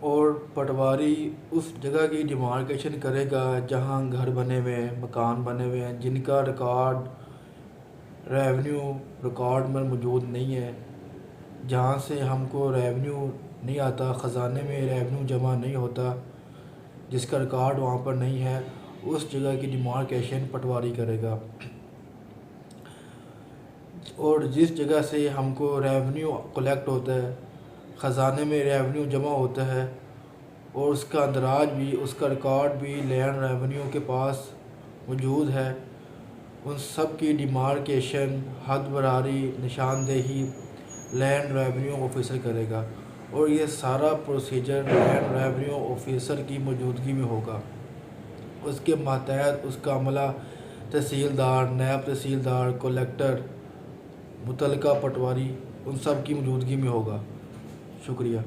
और पटवारी उस जगह की डिमार्केशन करेगा जहां घर बने हुए हैं, मकान बने हुए हैं, जिनका रिकॉर्ड रेवेन्यू रिकॉर्ड में मौजूद नहीं है, जहां से हमको रेवेन्यू नहीं आता, ख़जाने में रेवेन्यू जमा नहीं होता, जिसका रिकॉर्ड वहाँ पर नहीं है, उस जगह की डिमार्केशन पटवारी करेगा। और जिस जगह से हमको रेवेन्यू कलेक्ट होता है, ख़जाने में रेवेन्यू जमा होता है और उसका अंदराज भी, उसका रिकॉर्ड भी लैंड रेवेन्यू के पास मौजूद है, उन सब की डिमार्केशन, हद बरारी, निशानदेही लैंड रेवेन्यू ऑफिसर करेगा। और ये सारा प्रोसीजर लैंड रेवेन्यू ऑफिसर की मौजूदगी में होगा। उसके मातहत उसका अमला तहसीलदार, नायब तहसीलदार, कलेक्टर, मुतलका पटवारी, उन सब की मौजूदगी में होगा। शुक्रिया।